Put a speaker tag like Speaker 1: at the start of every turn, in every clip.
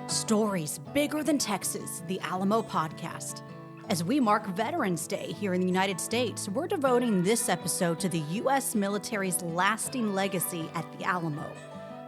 Speaker 1: Stories bigger than Texas, the Alamo podcast. As we mark Veterans Day here in the United States, we're devoting this episode to the U.S. military's lasting legacy at the Alamo.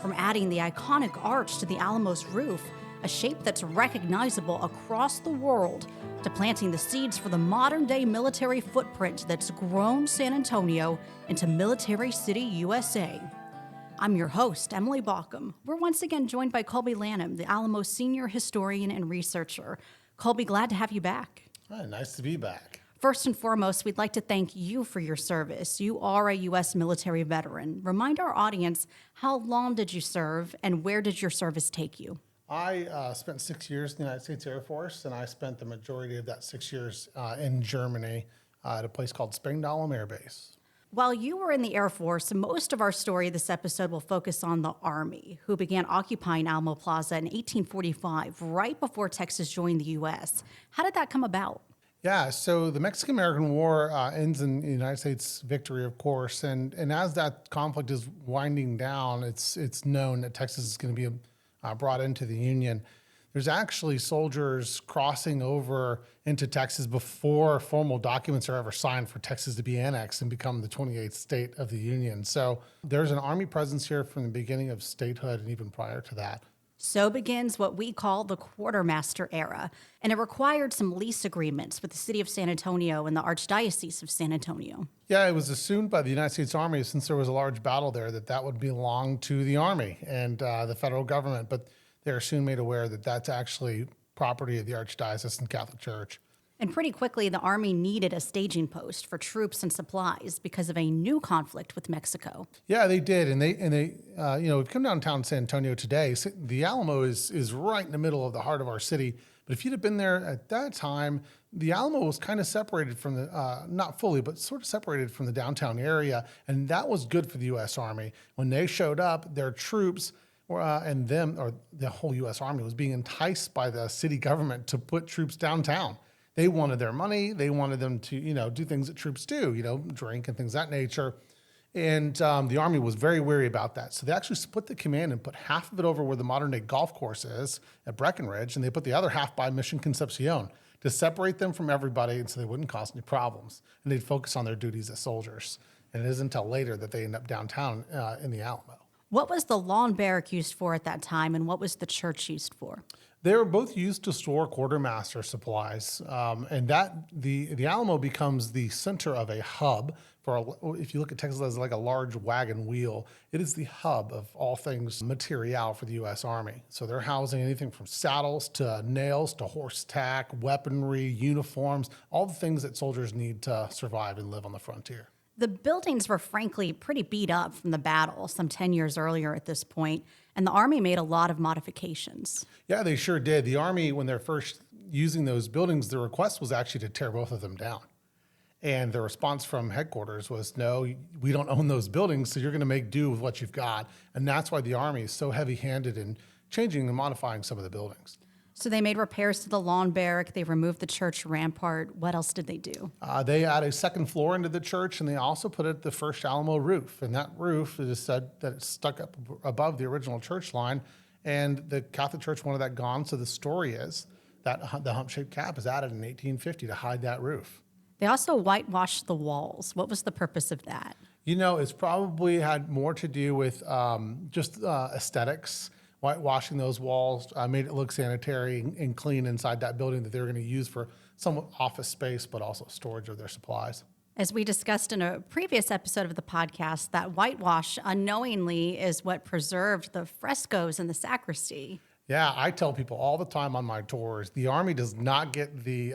Speaker 1: From adding the iconic arch to the Alamo's roof, a shape that's recognizable across the world, to planting the seeds for the modern-day military footprint that's grown San Antonio into Military City, USA. I'm your host, Emily Baucom. We're once again joined by Kolby Lanham, the Alamo senior historian and researcher. Kolby, glad to have you back.
Speaker 2: Hi, nice to be back.
Speaker 1: First and foremost, we'd like to thank you for your service. You are a U.S. military veteran. Remind our audience, how long did you serve and where did your service take you?
Speaker 2: I spent 6 years in the United States Air Force, and I spent the majority of that 6 years in Germany at a place called Spangdahlem Air Base.
Speaker 1: While you were in the Air Force, most of our story this episode will focus on the Army, who began occupying Alamo Plaza in 1845, right before Texas joined the U.S. How did that come about?
Speaker 2: Yeah, so the Mexican-American War ends in the United States victory, of course, and as that conflict is winding down, it's known that Texas is going to be brought into the Union. There's actually soldiers crossing over into Texas before formal documents are ever signed for Texas to be annexed and become the 28th state of the Union. So there's an Army presence here from the beginning of statehood and even prior to that.
Speaker 1: So begins what we call the quartermaster era, and it required some lease agreements with the city of San Antonio and the Archdiocese of San Antonio.
Speaker 2: Yeah, it was assumed by the United States Army, since there was a large battle there, that would belong to the Army and the federal government, but they were soon made aware that that's actually property of the Archdiocesan Catholic Church.
Speaker 1: And pretty quickly, the Army needed a staging post for troops and supplies because of a new conflict with Mexico.
Speaker 2: Yeah, they did, and they we've come downtown San Antonio today. The Alamo is right in the middle of the heart of our city. But if you'd have been there at that time, the Alamo was kind of separated from the, not fully, but sort of separated from the downtown area, and that was good for the U.S. Army. When they showed up, their troops and the whole U.S. Army was being enticed by the city government to put troops downtown. They wanted their money. They wanted them to, do things that troops do, drink and things of that nature. And the Army was very wary about that. So they actually split the command and put half of it over where the modern-day golf course is at Breckenridge, and they put the other half by Mission Concepcion to separate them from everybody and so they wouldn't cause any problems. And they'd focus on their duties as soldiers. And it isn't until later that they end up downtown in the Alamo.
Speaker 1: What was the lawn barrack used for at that time, and what was the church used for?
Speaker 2: They were both used to store quartermaster supplies, and that the Alamo becomes the center of a hub for. If you look at Texas as like a large wagon wheel, it is the hub of all things material for the U.S. Army. So they're housing anything from saddles to nails to horse tack, weaponry, uniforms, all the things that soldiers need to survive and live on the frontier.
Speaker 1: The buildings were frankly pretty beat up from the battle some 10 years earlier at this point, and the Army made a lot of modifications.
Speaker 2: Yeah, they sure did. The Army, when they're first using those buildings, the request was actually to tear both of them down. And the response from headquarters was, no, we don't own those buildings, so you're going to make do with what you've got. And that's why the Army is so heavy-handed in changing and modifying some of the buildings.
Speaker 1: So they made repairs to the lawn barrack. They removed the church rampart. What else did they do?
Speaker 2: They added a second floor into the church, and they also put it the first Alamo roof. And that roof, it is said that it's stuck up above the original church line, and the Catholic Church wanted that gone. So the story is that the hump-shaped cap is added in 1850 to hide that roof.
Speaker 1: They also whitewashed the walls. What was the purpose of that?
Speaker 2: It's probably had more to do with just aesthetics. Whitewashing those walls made it look sanitary and clean inside that building that they were going to use for somewhat office space, but also storage of their supplies.
Speaker 1: As we discussed in a previous episode of the podcast, that whitewash unknowingly is what preserved the frescoes in the sacristy.
Speaker 2: Yeah, I tell people all the time on my tours, the Army does not get the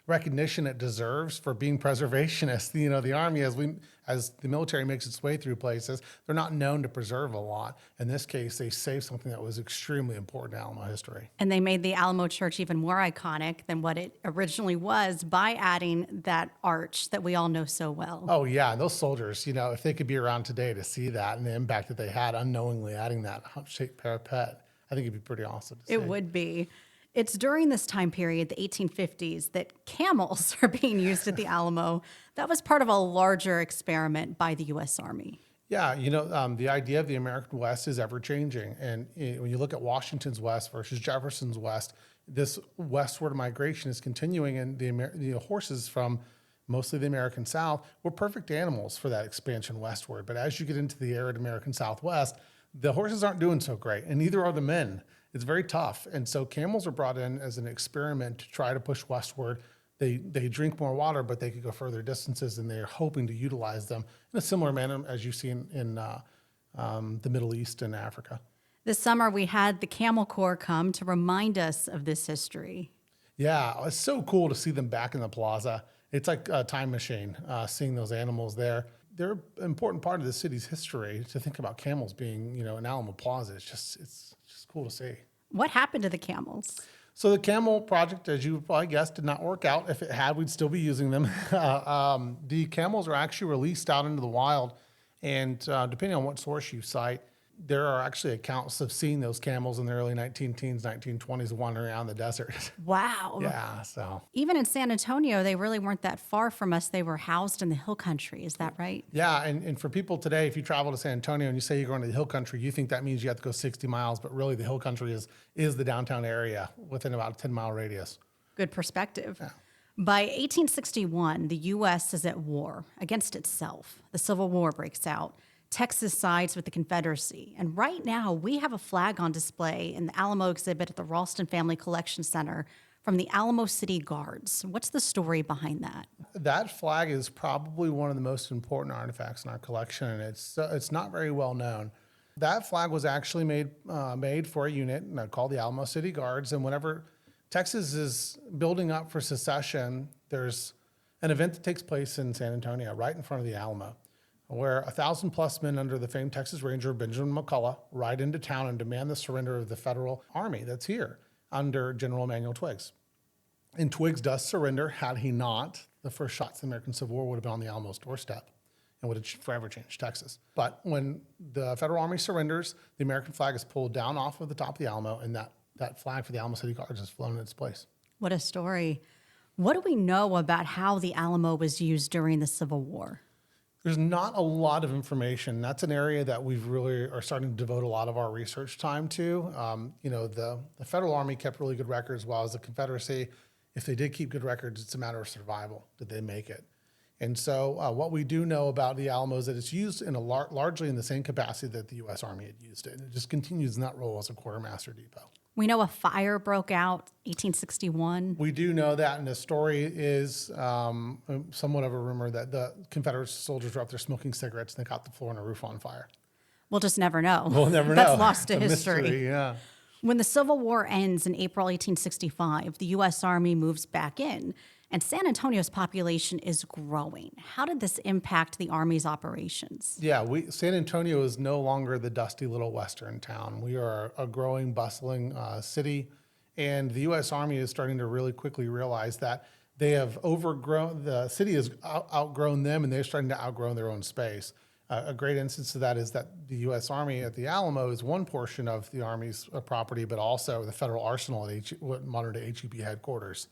Speaker 2: recognition it deserves for being preservationists. The Army, as the military makes its way through places, they're not known to preserve a lot. In this case, they saved something that was extremely important in Alamo history.
Speaker 1: And they made the Alamo Church even more iconic than what it originally was by adding that arch that we all know so well.
Speaker 2: Oh, yeah. And those soldiers, if they could be around today to see that and the impact that they had unknowingly adding that hump-shaped parapet, I think it'd be pretty awesome to see.
Speaker 1: It would be. It's during this time period, the 1850s, that camels are being used at the Alamo. That was part of a larger experiment by the U.S. Army.
Speaker 2: Yeah, the idea of the American West is ever changing. And when you look at Washington's West versus Jefferson's West, this westward migration is continuing, and the horses from mostly the American South were perfect animals for that expansion westward. But as you get into the arid American Southwest, the horses aren't doing so great, and neither are the men. It's very tough. And so camels are brought in as an experiment to try to push westward. They drink more water, but they could go further distances, and they're hoping to utilize them in a similar manner as you see in the Middle East and Africa.
Speaker 1: This summer, we had the Camel Corps come to remind us of this history.
Speaker 2: Yeah, it's so cool to see them back in the plaza. It's like a time machine, seeing those animals there. They're an important part of the city's history. To think about camels being, in Alamo Plaza, it's just cool to see.
Speaker 1: What happened to the camels?
Speaker 2: So the camel project, as you probably guessed, did not work out. If it had, we'd still be using them. The camels are actually released out into the wild, and depending on what source you cite, there are actually accounts of seeing those camels in the early 19-teens, 1920s wandering around the desert.
Speaker 1: Wow.
Speaker 2: Yeah, so.
Speaker 1: Even in San Antonio, they really weren't that far from us. They were housed in the hill country. Is that right?
Speaker 2: Yeah, and for people today, if you travel to San Antonio and you say you're going to the hill country, you think that means you have to go 60 miles, but really the hill country is the downtown area within about a 10-mile radius.
Speaker 1: Good perspective.
Speaker 2: Yeah.
Speaker 1: By 1861, the U.S. is at war against itself. The Civil War breaks out. Texas sides with the Confederacy. And right now, we have a flag on display in the Alamo exhibit at the Ralston Family Collection Center from the Alamo City Guards. What's the story behind that?
Speaker 2: That flag is probably one of the most important artifacts in our collection, and it's not very well known. That flag was actually made for a unit called the Alamo City Guards, and whenever Texas is building up for secession, there's an event that takes place in San Antonio, right in front of the Alamo, where 1,000+ men under the famed Texas Ranger Benjamin McCullough ride into town and demand the surrender of the federal army that's here under General Emmanuel Twiggs. And Twiggs does surrender. Had he not, the first shots of the American Civil War would have been on the Alamo's doorstep and would have forever changed Texas. But when the federal army surrenders, the American flag is pulled down off of the top of the Alamo, and that flag for the Alamo City Guards is flown in its place.
Speaker 1: What a story. What do we know about how the Alamo was used during the Civil War?
Speaker 2: There's not a lot of information. That's an area that we've really are starting to devote a lot of our research time to. The federal army kept really good records, while as the Confederacy, if they did keep good records, it's a matter of survival. Did they make it? And so what we do know about the Alamo is that it's used in largely in the same capacity that the U.S. Army had used it. And it just continues in that role as a quartermaster depot.
Speaker 1: We know a fire broke out 1861.
Speaker 2: We do know that, and the story is somewhat of a rumor that the Confederate soldiers were up there smoking cigarettes and they caught the floor and the roof on fire.
Speaker 1: We'll just never know.
Speaker 2: We'll never know.
Speaker 1: That's lost to
Speaker 2: It's a
Speaker 1: history.
Speaker 2: mystery, yeah.
Speaker 1: When the Civil War ends in April 1865, the U.S. Army moves back in, and San Antonio's population is growing. How did this impact the Army's operations?
Speaker 2: Yeah, San Antonio is no longer the dusty little western town. We are a growing, bustling city, and the U.S. Army is starting to really quickly realize that they have overgrown, the city has outgrown them, and they're starting to outgrow their own space. A great instance of that is that the U.S. Army at the Alamo is one portion of the Army's property, but also the Federal Arsenal at modern-day HEB headquarters.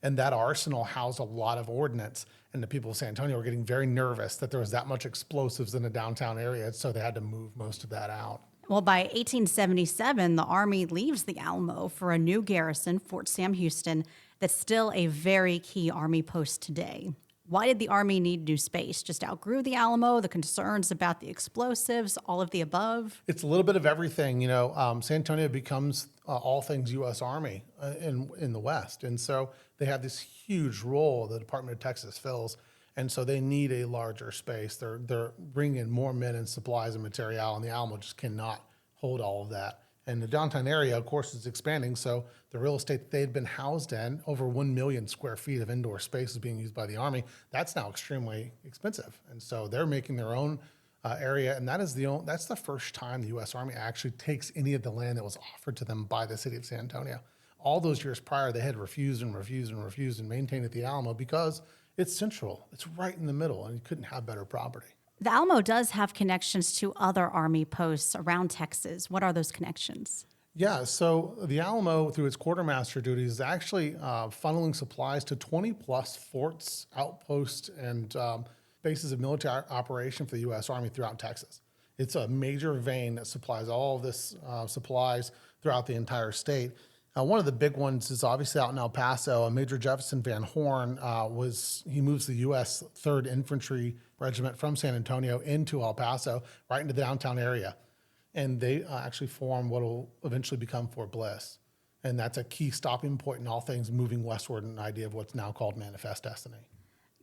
Speaker 2: And that arsenal housed a lot of ordnance, and the people of San Antonio were getting very nervous that there was that much explosives in the downtown area, so they had to move most of that out.
Speaker 1: Well, by 1877, the Army leaves the Alamo for a new garrison, Fort Sam Houston, that's still a very key Army post today. Why did the Army need new space? Just outgrew the Alamo, the concerns about the explosives, all of the above?
Speaker 2: It's a little bit of everything. San Antonio becomes all things U.S. Army in the West. And so they have this huge role the Department of Texas fills. And so they need a larger space. They're bringing in more men and supplies and material, and the Alamo just cannot hold all of that. And the downtown area, of course, is expanding. So the real estate that they had been housed in, over 1 million square feet of indoor space is being used by the Army. That's now extremely expensive. And so they're making their own area. And that's the first time the U.S. Army actually takes any of the land that was offered to them by the city of San Antonio. All those years prior, they had refused and maintained at the Alamo because it's central. It's right in the middle, and you couldn't have better property.
Speaker 1: The Alamo does have connections to other Army posts around Texas. What are those connections?
Speaker 2: Yeah, so the Alamo, through its quartermaster duties, is actually funneling supplies to 20+ forts, outposts, and bases of military operation for the U.S. Army throughout Texas. It's a major vein that supplies all of this supplies throughout the entire state. One of the big ones is obviously out in El Paso. Major Jefferson Van Horn he moves the U.S. 3rd Infantry Regiment from San Antonio into El Paso, right into the downtown area. And they actually form what will eventually become Fort Bliss. And that's a key stopping point in all things moving westward in an idea of what's now called Manifest Destiny.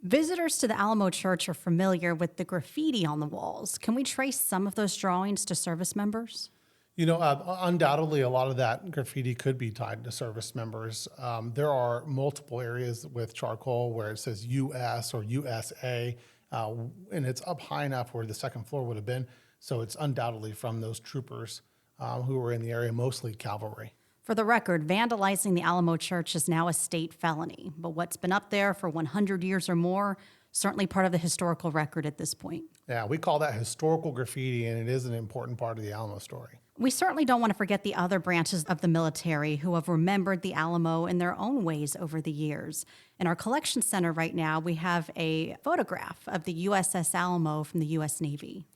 Speaker 1: Visitors to the Alamo Church are familiar with the graffiti on the walls. Can we trace some of those drawings to service members?
Speaker 2: Undoubtedly, a lot of that graffiti could be tied to service members. There are multiple areas with charcoal where it says U.S. or USA, and it's up high enough where the second floor would have been. So it's undoubtedly from those troopers who were in the area, mostly cavalry.
Speaker 1: For the record, vandalizing the Alamo Church is now a state felony, but what's been up there for 100 years or more, certainly part of the historical record at this point.
Speaker 2: Yeah, we call that historical graffiti, and it is an important part of the Alamo story.
Speaker 1: We certainly don't want to forget the other branches of the military who have remembered the Alamo in their own ways over the years. In our collection center right now, we have a photograph of the USS Alamo from the U.S. Navy.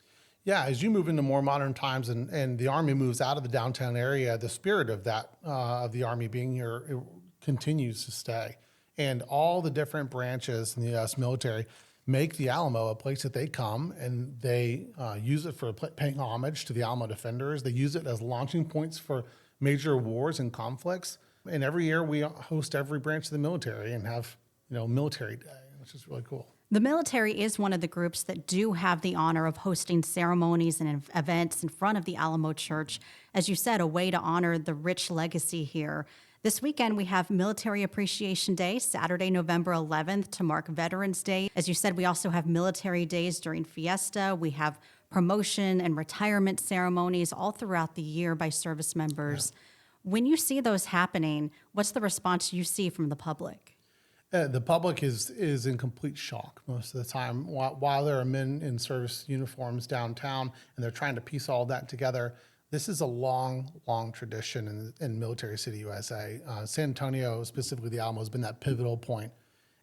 Speaker 2: Yeah, as you move into more modern times and the Army moves out of the downtown area, the spirit of that, of the Army being here, it continues to stay. And all the different branches in the U.S. military make the Alamo a place that they come and they use it for paying homage to the Alamo defenders. They use it as launching points for major wars and conflicts. And every year we host every branch of the military and have, military day, which is really cool.
Speaker 1: The military is one of the groups that do have the honor of hosting ceremonies and events in front of the Alamo Church. As you said, a way to honor the rich legacy here. This weekend, we have Military Appreciation Day, Saturday, November 11th, to mark Veterans Day. As you said, we also have military days during Fiesta. We have promotion and retirement ceremonies all throughout the year by service members. Yeah. When you see those happening, what's the response you see from the public?
Speaker 2: The public is in complete shock most of the time. While there are men in service uniforms downtown and they're trying to piece all that together, this is a long, long tradition in Military City, USA. San Antonio, specifically the Alamo, has been that pivotal point.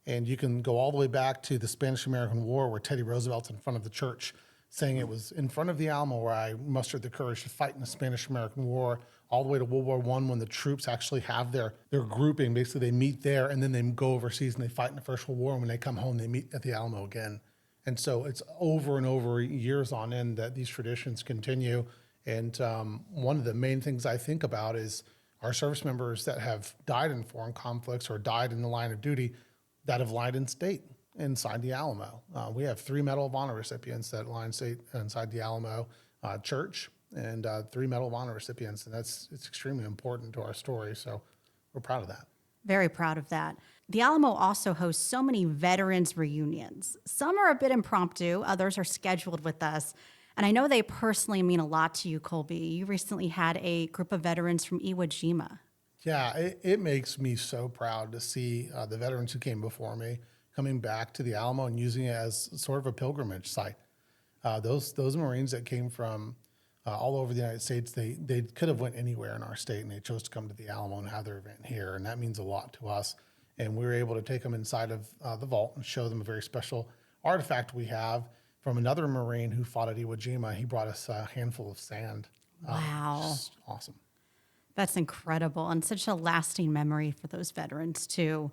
Speaker 2: And you can go all the way back to the Spanish-American War where Teddy Roosevelt's in front of the church saying it was in front of the Alamo where I mustered the courage to fight in the Spanish-American War, all the way to World War I when the troops actually have their grouping. Basically, they meet there and then they go overseas and they fight in the First World War. And when they come home, they meet at the Alamo again. And so it's over and over years on end that these traditions continue. And one of the main things I think about is our service members that have died in foreign conflicts or died in the line of duty that have lined in state inside the Alamo. We have 3 Medal of Honor recipients that line state inside the Alamo Church and 3 Medal of Honor recipients. And it's extremely important to our story. So we're proud of that.
Speaker 1: Very proud of that. The Alamo also hosts so many veterans reunions. Some are a bit impromptu, others are scheduled with us. And I know they personally mean a lot to you, Kolby. You recently had a group of veterans from Iwo Jima.
Speaker 2: Yeah, it makes me so proud to see the veterans who came before me coming back to the Alamo and using it as sort of a pilgrimage site. Those Marines that came from all over the United States, they could have went anywhere in our state, and they chose to come to the Alamo and have their event here, and that means a lot to us. And we were able to take them inside of the vault and show them a very special artifact we have from another Marine who fought at Iwo Jima. He brought us a handful of sand.
Speaker 1: Wow.
Speaker 2: Just awesome.
Speaker 1: That's incredible and such a lasting memory for those veterans, too.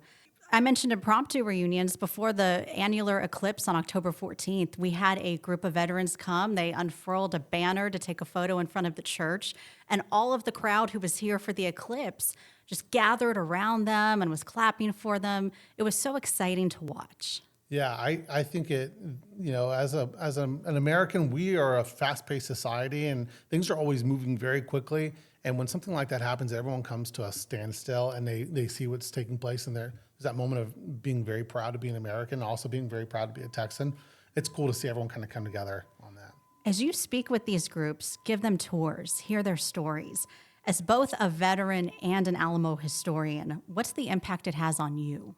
Speaker 1: I mentioned impromptu reunions. Before the annular eclipse on October 14th, we had a group of veterans come. They unfurled a banner to take a photo in front of the church, and all of the crowd who was here for the eclipse just gathered around them and was clapping for them. It was so exciting to watch.
Speaker 2: Yeah, I think it, as an American, we are a fast-paced society and things are always moving very quickly. And when something like that happens, everyone comes to a standstill and they see what's taking place. And there's that moment of being very proud to be an American, also being very proud to be a Texan. It's cool to see everyone kind of come together on that.
Speaker 1: As you speak with these groups, give them tours, hear their stories. As both a veteran and an Alamo historian, what's the impact it has on you?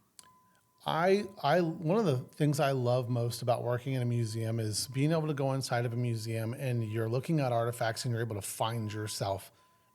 Speaker 2: One of the things I love most about working in a museum is being able to go inside of a museum and you're looking at artifacts and you're able to find yourself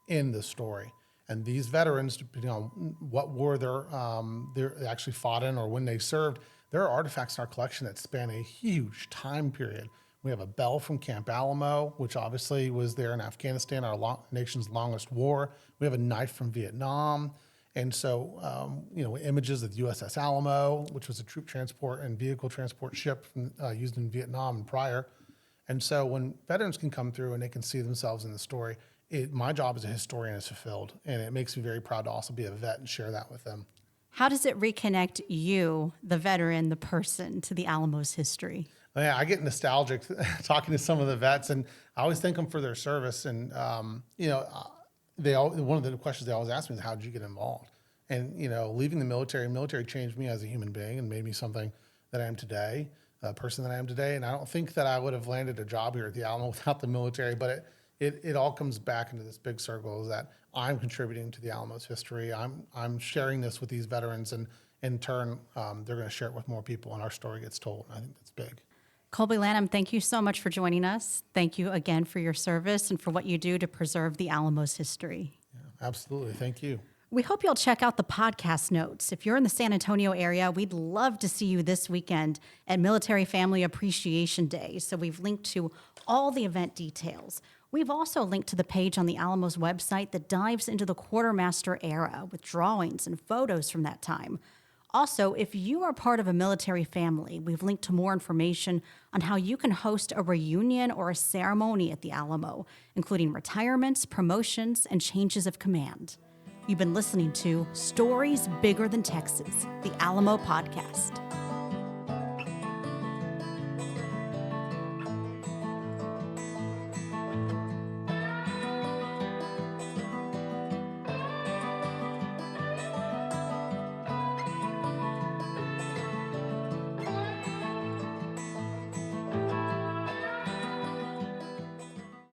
Speaker 2: in the story. And these veterans, depending on what war they actually fought in or when they served, there are artifacts in our collection that span a huge time period. We have a bell from Camp Alamo, which obviously was there in Afghanistan, our nation's longest war. We have a knife from Vietnam. And so, images of the USS Alamo, which was a troop transport and vehicle transport ship used in Vietnam and prior. And so when veterans can come through and they can see themselves in the story, my job as a historian is fulfilled. And it makes me very proud to also be a vet and share that with them.
Speaker 1: How does it reconnect you, the veteran, the person, to the Alamo's history?
Speaker 2: Yeah, I get nostalgic talking to some of the vets, and I always thank them for their service. And, one of the questions they always ask me is, how did you get involved? And, leaving the military changed me as a human being and made me something that I am today, a person that I am today. And I don't think that I would have landed a job here at the Alamo without the military, but it all comes back into this big circle, is that I'm contributing to the Alamo's history. I'm sharing this with these veterans, and in turn, they're going to share it with more people, and our story gets told. And I think that's big.
Speaker 1: Kolby, Lanham, thank you so much for joining us. Thank you again for your service and for what you do to preserve the Alamo's history.
Speaker 2: Yeah, absolutely. Thank you.
Speaker 1: We hope you'll check out the podcast notes. If you're in the San Antonio area, we'd love to see you this weekend at Military Family Appreciation Day. So we've linked to all the event details. We've also linked to the page on the Alamo's website that dives into the quartermaster era with drawings and photos from that time. Also, if you are part of a military family, we've linked to more information on how you can host a reunion or a ceremony at the Alamo, including retirements, promotions, and changes of command. You've been listening to Stories Bigger Than Texas, the Alamo Podcast.